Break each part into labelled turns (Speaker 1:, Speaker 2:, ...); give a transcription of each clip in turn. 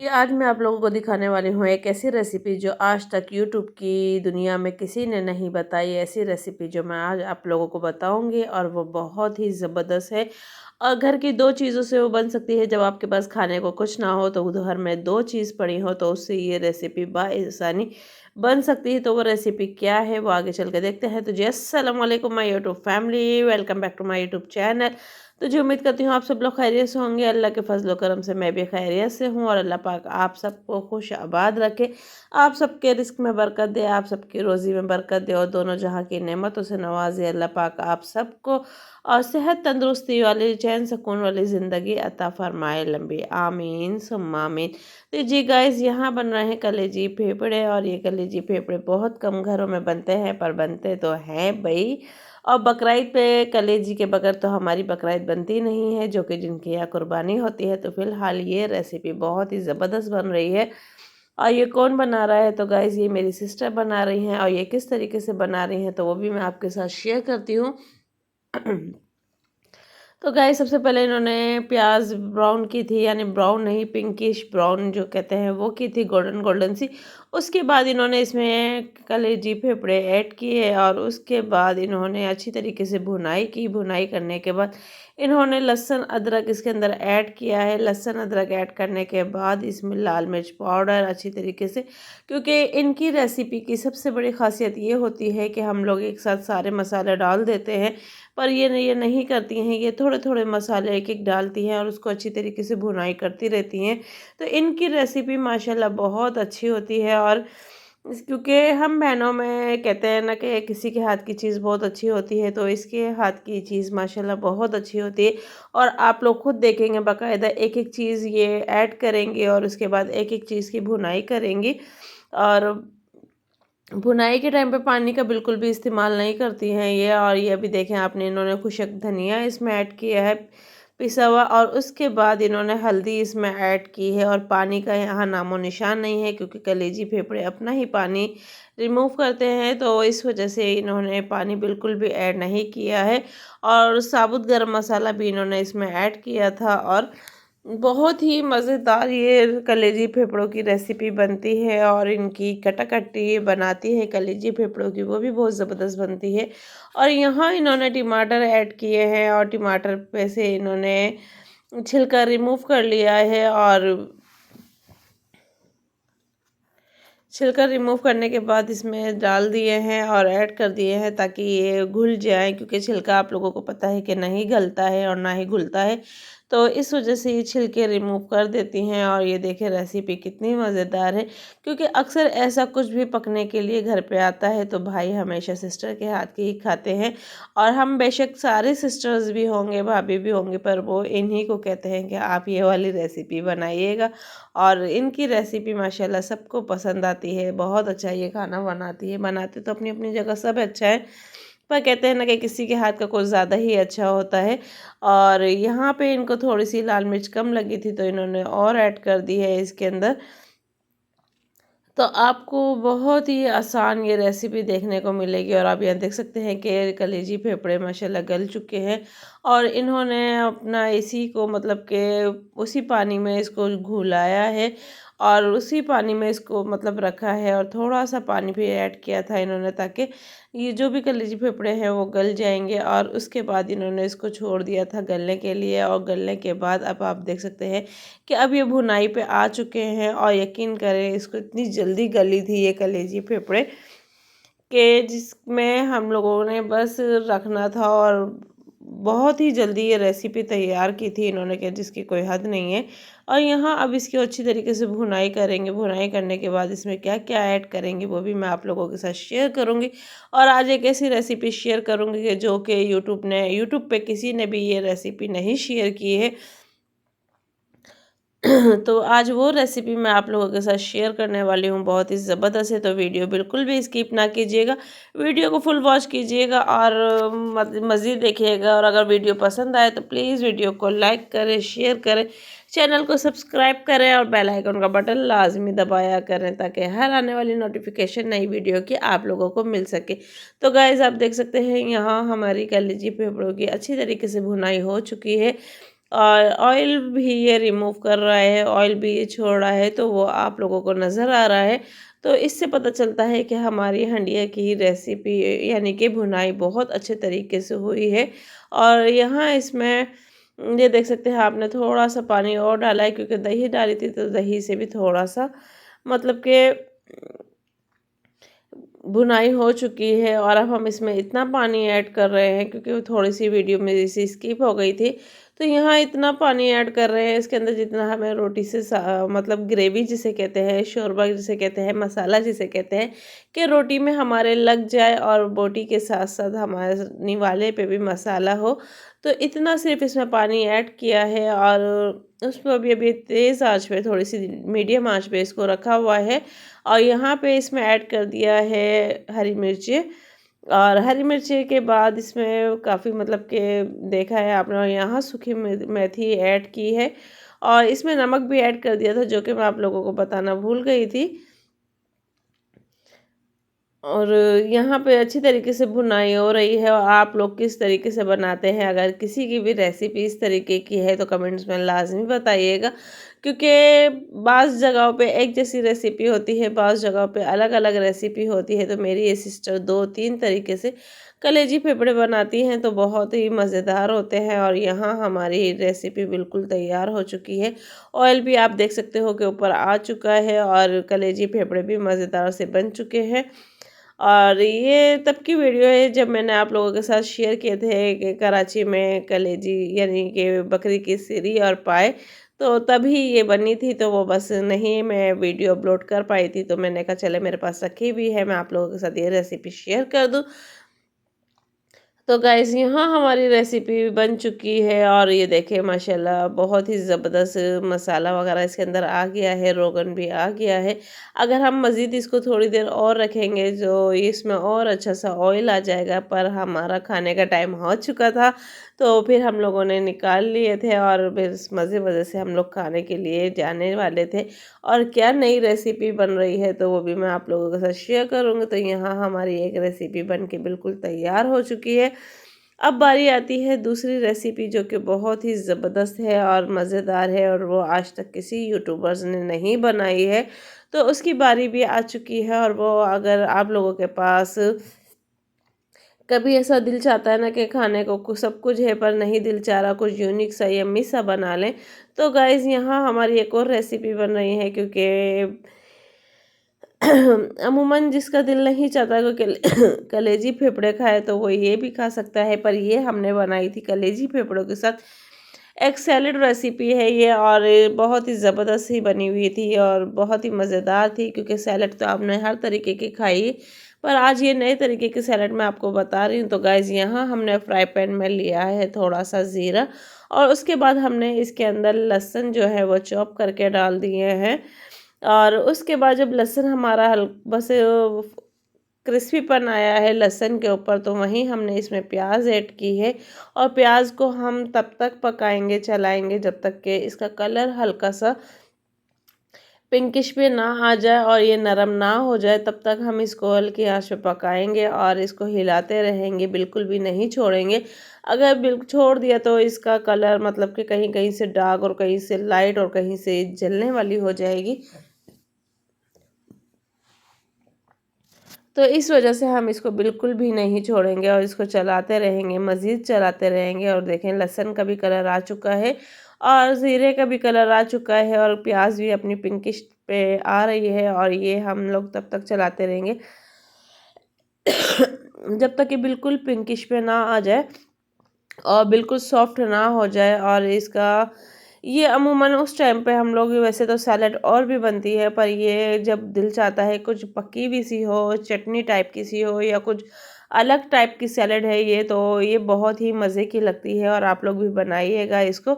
Speaker 1: ये आज मैं आप लोगों को दिखाने वाली हूँ एक ऐसी रेसिपी जो आज तक यूट्यूब की दुनिया में किसी ने नहीं बताई। ऐसी रेसिपी जो मैं आज आप लोगों को बताऊंगी और वो बहुत ही ज़बरदस्त है। और घर की दो चीज़ों से वो बन सकती है। जब आपके पास खाने को कुछ ना हो तो घर में दो चीज़ पड़ी हो तो उससे ये रेसिपी बाआसानी बन सकती है। तो वो रेसिपी क्या है वो आगे चल के देखते हैं। तो जी अस्सलाम वालेकुम my YouTube family, welcome back to my YouTube channel. तो जी उम्मीद करती हूँ आप सब लोग खैरियत से होंगे। अल्लाह के फजल करम से मैं भी खैरियत से हूँ और अल्लाह पाक आप सबको खुश आबाद रखे, आप सबके रिस्क में बरकत दे, आप सबकी रोज़ी में बरकत दे और दोनों जहाँ की नेमतों से नवाजे। अल्लाह पाक आप सबको और सेहत तंदुरुस्ती वाली चैन सुकून वाली ज़िंदगी अता फरमाए, लंबी आमीन सुम्मा आमीन। तो जी गाइस यहाँ बन रहे हैं कलेजी फेफड़े और ये कलेजी फेफड़े बहुत कम घरों में बनते हैं पर बनते तो हैं भाई। और बकरीद पे कलेजी के बगैर तो हमारी बकरीद बनती नहीं है, जो कि जिनकी यहाँ कुर्बानी होती है। तो फिलहाल ये रेसिपी बहुत ही ज़बरदस्त बन रही है। और ये कौन बना रहा है तो गाइस ये मेरी सिस्टर बना रही हैं और ये किस तरीके से बना रही हैं तो वो भी मैं आपके साथ शेयर करती हूँ। तो गाइस सबसे पहले इन्होंने प्याज ब्राउन की थी, यानी ब्राउन नहीं पिंकिश ब्राउन जो कहते हैं वो की थी, गोल्डन गोल्डन सी। उसके बाद इन्होंने इसमें कलेजी फेफड़े ऐड किए और उसके बाद इन्होंने अच्छी तरीके से भुनाई की। भुनाई करने के बाद इन्होंने लहसुन अदरक इसके अंदर ऐड किया है। लहसुन अदरक ऐड करने के बाद इसमें लाल मिर्च पाउडर अच्छी तरीके से, क्योंकि इनकी रेसिपी की सबसे बड़ी खासियत ये होती है कि हम लोग एक साथ सारे मसाले डाल देते हैं, पर ये नहीं करती हैं। ये थोड़े थोड़े मसाले एक एक डालती हैं और उसको अच्छी तरीके से भुनाई करती रहती हैं। तो इनकी रेसिपी माशाल्लाह बहुत अच्छी होती है। और क्योंकि हम बहनों में कहते हैं ना कि किसी के हाथ की चीज़ बहुत अच्छी होती है, तो इसके हाथ की चीज़ माशाल्लाह बहुत अच्छी होती है। और आप लोग खुद देखेंगे बाकायदा एक एक चीज़ ये ऐड करेंगे और उसके बाद एक एक चीज़ की भुनाई करेंगी। और भुनाई के टाइम पे पानी का बिल्कुल भी इस्तेमाल नहीं करती हैं ये। और ये अभी देखें आपने, इन्होंने खुशक धनिया इसमें ऐड किया है पिसा हुआ, और उसके बाद इन्होंने हल्दी इसमें ऐड की है। और पानी का यहाँ नामो निशान नहीं है, क्योंकि कलेजी फेफड़े अपना ही पानी रिमूव करते हैं, तो इस वजह से इन्होंने पानी बिल्कुल भी ऐड नहीं किया है। और साबुत गरम मसाला भी इन्होंने इसमें ऐड किया था। और बहुत ही मज़ेदार ये कलेजी फेफड़ों की रेसिपी बनती है। और इनकी कटाकटी बनाती है कलेजी फेफड़ों की, वो भी बहुत ज़बरदस्त बनती है। और यहाँ इन्होंने टमाटर ऐड किए हैं और टमाटर पे से इन्होंने छिलका रिमूव कर लिया है। और छिलका रिमूव करने के बाद इसमें डाल दिए हैं और ऐड कर दिए हैं ताकि ये घुल जाए, क्योंकि छिलका आप लोगों को पता है कि नहीं गलता है और ना ही घुलता है। तो इस वजह से ये छिलके रिमूव कर देती हैं। और ये देखें रेसिपी कितनी मज़ेदार है, क्योंकि अक्सर ऐसा कुछ भी पकने के लिए घर पे आता है तो भाई हमेशा सिस्टर के हाथ की ही खाते हैं। और हम बेशक सारे सिस्टर्स भी होंगे, भाभी भी होंगे, पर वो इन्हीं को कहते हैं कि आप ये वाली रेसिपी बनाइएगा। और इनकी रेसिपी माशाल्लाह सबको पसंद आती है। बहुत अच्छा ये खाना बनाती है। बनाते तो अपनी अपनी जगह सब अच्छा है, पर कहते हैं ना कि किसी के हाथ का कुछ ज़्यादा ही अच्छा होता है। और यहाँ पे इनको थोड़ी सी लाल मिर्च कम लगी थी तो इन्होंने और ऐड कर दी है इसके अंदर। तो आपको बहुत ही आसान ये रेसिपी देखने को मिलेगी। और आप यहाँ देख सकते हैं कि कलेजी फेफड़े माशाल्लाह गल चुके हैं। और इन्होंने अपना इसी को मतलब कि उसी पानी में इसको घुलाया है और उसी पानी में इसको मतलब रखा है। और थोड़ा सा पानी भी ऐड किया था इन्होंने, ताकि ये जो भी कलेजी फेफड़े हैं वो गल जाएंगे। और उसके बाद इन्होंने इसको छोड़ दिया था गलने के लिए। और गलने के बाद अब आप देख सकते हैं कि अब ये भुनाई पे आ चुके हैं। और यकीन करें इसको इतनी जल्दी गली थी ये कलेजी फेफड़े कि जिसमें हम लोगों ने बस रखना था। और बहुत ही जल्दी ये रेसिपी तैयार की थी इन्होंने कि जिसकी कोई हद नहीं है। और यहाँ अब इसकी अच्छी तरीके से भुनाई करेंगे। भुनाई करने के बाद इसमें क्या क्या ऐड करेंगे वो भी मैं आप लोगों के साथ शेयर करूँगी। और आज एक ऐसी रेसिपी शेयर करूँगी कि जो कि यूट्यूब पे किसी ने भी ये रेसिपी नहीं शेयर की है। तो आज वो रेसिपी मैं आप लोगों के साथ शेयर करने वाली हूँ, बहुत ही ज़बरदस्त है। तो वीडियो बिल्कुल भी स्किप ना कीजिएगा, वीडियो को फुल वॉच कीजिएगा और मज़ीद देखिएगा। और अगर वीडियो पसंद आए तो प्लीज़ वीडियो को लाइक करें, शेयर करें, चैनल को सब्सक्राइब करें और बेल आइकन का बटन लाजमी दबाया करें, ताकि हर आने वाली नोटिफिकेशन नई वीडियो की आप लोगों को मिल सके। तो गाइज़ आप देख सकते हैं यहाँ हमारी कलेजी फेफड़ों की अच्छी तरीके से भुनाई हो चुकी है। और ऑयल भी ये रिमूव कर रहा है, ऑयल भी ये छोड़ रहा है, तो वो आप लोगों को नज़र आ रहा है। तो इससे पता चलता है कि हमारी हंडिया की रेसिपी यानी कि भुनाई बहुत अच्छे तरीके से हुई है। और यहाँ इसमें ये देख सकते हैं आपने थोड़ा-सा पानी और डाला है, क्योंकि दही डाली थी तो दही से भी थोड़ा-सा मतलब कि भुनाई हो चुकी है। और अब हम इसमें इतना पानी ऐड कर रहे हैं, क्योंकि वो थोड़ी-सी वीडियो मेरी से स्किप हो गई थी। तो यहाँ इतना पानी ऐड कर रहे हैं इसके अंदर जितना हमें रोटी से मतलब ग्रेवी जिसे कहते हैं, शोरबा जिसे कहते हैं, मसाला जिसे कहते हैं, कि रोटी में हमारे लग जाए और बोटी के साथ-साथ हमारे निवाले पे भी मसाला हो। तो इतना सिर्फ़ इसमें पानी ऐड किया है और उसको अभी-अभी तेज़ आँच पे, थोड़ी-सी मीडियम आँच पे इसको रखा हुआ है। और यहाँ पे इसमें ऐड कर दिया है हरी मिर्ची। और हरी मिर्ची के बाद इसमें काफ़ी मतलब कि देखा है आपने, यहाँ सूखी मेथी ऐड की है और इसमें नमक भी ऐड कर दिया था, जो कि मैं आप लोगों को बताना भूल गई थी। और यहाँ पे अच्छी तरीके से भुनाई हो रही है। और आप लोग किस तरीके से बनाते हैं, अगर किसी की भी रेसिपी इस तरीके की है तो कमेंट्स में लाजमी बताइएगा, क्योंकि बाज़ जगहों पे एक जैसी रेसिपी होती है, बाज़ जगहों पे अलग अलग रेसिपी होती है। तो मेरी ये सिस्टर दो तीन तरीके से कलेजी फेफड़े बनाती हैं, तो बहुत ही मज़ेदार होते हैं। और यहाँ हमारी रेसिपी बिल्कुल तैयार हो चुकी है। ऑयल भी आप देख सकते हो कि ऊपर आ चुका है और कलेजी फेफड़े भी मज़ेदार से बन चुके हैं। और ये तब की वीडियो है जब मैंने आप लोगों के साथ शेयर किए थे कि कराची में कलेजी यानी कि बकरी की सिरी और पाए, तो तभी ये बनी थी। तो वो बस नहीं मैं वीडियो अपलोड कर पाई थी, तो मैंने कहा चले मेरे पास रखी भी है, मैं आप लोगों के साथ ये रेसिपी शेयर कर दूं। तो गाइस यहाँ हमारी रेसिपी बन चुकी है और ये देखिए माशाल्लाह बहुत ही ज़बरदस्त मसाला वगैरह इसके अंदर आ गया है, रोगन भी आ गया है। अगर हम मज़ीद इसको थोड़ी देर और रखेंगे जो इसमें और अच्छा सा ऑयल आ जाएगा, पर हमारा खाने का टाइम हो चुका था, तो फिर हम लोगों ने निकाल लिए थे और फिर मज़े मज़े से हम लोग खाने के लिए जाने वाले थे। और क्या नई रेसिपी बन रही है तो वो भी मैं आप लोगों के साथ शेयर करूँगी। तो यहाँ हमारी एक रेसिपी बन के बिल्कुल तैयार हो चुकी है। अब बारी आती है दूसरी रेसिपी, जो कि बहुत ही ज़बरदस्त है और मज़ेदार है और वो आज तक किसी यूट्यूबर्स ने नहीं बनाई है। तो उसकी बारी भी आ चुकी है। और वो अगर आप लोगों के पास कभी ऐसा दिल चाहता है ना कि खाने को सब कुछ है पर नहीं दिल चाह रहा, कुछ यूनिक सा यम्मी सा बना लें, तो गाइज़ यहाँ हमारी एक और रेसिपी बन रही है। क्योंकि अमूमन जिसका दिल नहीं चाहता कि कलेजी फेफड़े खाए तो वो ये भी खा सकता है, पर ये हमने बनाई थी कलेजी फेफड़ों के साथ एक सैलेड रेसिपी है ये। और बहुत ही ज़बरदस्त ही बनी हुई थी और बहुत ही मज़ेदार थी, क्योंकि सैलेड तो आपने हर तरीके की खाई, पर आज ये नए तरीके की सैलेड मैं आपको बता रही हूँ। तो गाइज़ यहाँ हमने फ्राई पैन में लिया है थोड़ा सा ज़ीरा, और उसके बाद हमने इसके अंदर लहसुन जो है वो चॉप करके डाल दिए हैं। और उसके बाद जब लहसुन हमारा बस क्रिस्पीपन आया है लहसुन के ऊपर, तो वहीं हमने इसमें प्याज ऐड की है। और प्याज को हम तब तक पकाएंगे चलाएंगे जब तक कि इसका कलर हल्का सा पिंकिश पे ना आ जाए और ये नरम ना हो जाए, तब तक हम इसको हल्की आंच पे पकाएंगे और इसको हिलाते रहेंगे, बिल्कुल भी नहीं छोड़ेंगे। अगर बिल्कुल छोड़ दिया तो इसका कलर मतलब कि कहीं कहीं से डार्क और कहीं से लाइट और कहीं से जलने वाली हो जाएगी। तो इस वजह से हम इसको बिल्कुल भी नहीं छोड़ेंगे और इसको चलाते रहेंगे, मज़ीद चलाते रहेंगे। और देखें लहसुन का भी कलर आ चुका है और ज़ीरे का भी कलर आ चुका है और प्याज भी अपनी पिंकिश पे आ रही है। और ये हम लोग तब तक चलाते रहेंगे जब तक कि बिल्कुल पिंकिश पे ना आ जाए और बिल्कुल सॉफ्ट ना हो जाए। और इसका ये अमूमन उस टाइम पे हम लोग, वैसे तो सैलड और भी बनती है, पर ये जब दिल चाहता है कुछ पकी हुई सी हो, चटनी टाइप की सी हो या कुछ अलग टाइप की सैलड है ये, तो ये बहुत ही मज़े की लगती है। और आप लोग भी बनाइएगा इसको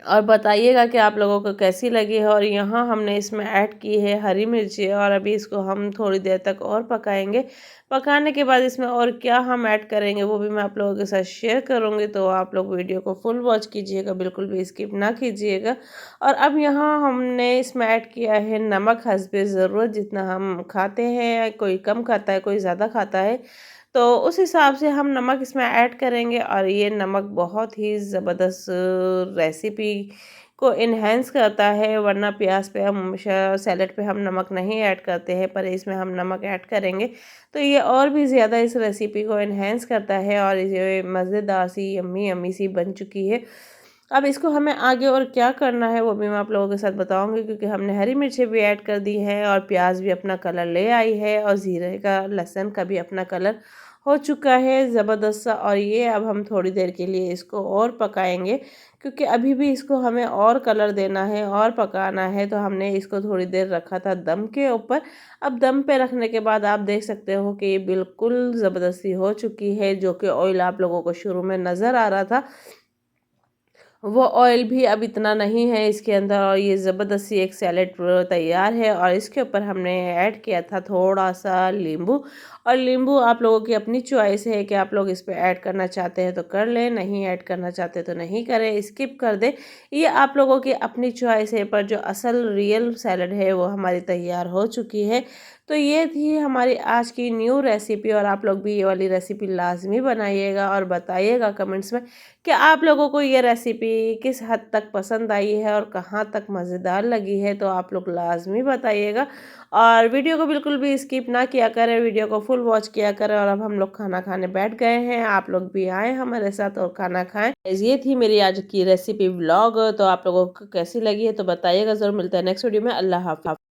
Speaker 1: और बताइएगा कि आप लोगों को कैसी लगी है। और यहाँ हमने इसमें ऐड की है हरी मिर्ची और अभी इसको हम थोड़ी देर तक और पकाएंगे। पकाने के बाद इसमें और क्या हम ऐड करेंगे वो भी मैं आप लोगों के साथ शेयर करूँगी, तो आप लोग वीडियो को फुल वॉच कीजिएगा, बिल्कुल भी स्किप ना कीजिएगा। और अब यहाँ हमने इसमें ऐड किया है नमक हस्बे ज़रूरत, जितना हम खाते हैं, कोई कम खाता है कोई ज़्यादा खाता है। तो उस हिसाब से हम नमक इसमें ऐड करेंगे और ये नमक बहुत ही ज़बरदस्त रेसिपी को इन्हेंस करता है। वरना प्याज पे हम हमेशा सैलेड पे हम नमक नहीं ऐड करते हैं, पर इसमें हम नमक ऐड करेंगे तो ये और भी ज़्यादा इस रेसिपी को इन्हेंस करता है और ये मज़ेदार सी यम्मी यम्मी सी बन चुकी है। अब इसको हमें आगे और क्या करना है वो भी मैं आप लोगों के साथ बताऊंगी, क्योंकि हमने हरी मिर्चें भी ऐड कर दी हैं और प्याज भी अपना कलर ले आई है और ज़ीरे का लहसुन का भी अपना कलर हो चुका है ज़बरदस्त सा। और ये अब हम थोड़ी देर के लिए इसको और पकाएंगे, क्योंकि अभी भी इसको हमें और कलर देना है और पकाना है। तो हमने इसको थोड़ी देर रखा था दम के ऊपर। अब दम पे रखने के बाद आप देख सकते हो कि ये बिल्कुल ज़बरदस्ती हो चुकी है। जो कि ऑयल आप लोगों को शुरू में नज़र आ रहा था, वो ऑयल भी अब इतना नहीं है इसके अंदर। और ये ज़बरदस्त सी एक सैलेड तैयार है। और इसके ऊपर हमने ऐड किया था थोड़ा सा नींबू। और नींबू आप लोगों की अपनी चॉइस है कि आप लोग इस पे ऐड करना चाहते हैं तो कर लें, नहीं ऐड करना चाहते तो नहीं करें, स्किप कर दें। ये आप लोगों की अपनी चॉइस है, पर जो असल रियल सैलेड है वो हमारी तैयार हो चुकी है। तो ये थी हमारी आज की न्यू रेसिपी। और आप लोग भी ये वाली रेसिपी लाजमी बनाइएगा और बताइएगा कमेंट्स में कि आप लोगों को ये रेसिपी किस हद तक पसंद आई है और कहाँ तक मज़ेदार लगी है। तो आप लोग लाजमी बताइएगा और वीडियो को बिल्कुल भी स्किप ना किया करें, वीडियो को फुल वॉच किया करें। और अब हम लोग खाना खाने बैठ गए हैं, आप लोग भी आए हमारे साथ और खाना खाएं। ये थी मेरी आज की रेसिपी व्लॉग। तो आप लोगों को कैसी लगी है तो बताइएगा ज़रूर। मिलता है नेक्स्ट वीडियो में। अल्लाह हाफ़िज़।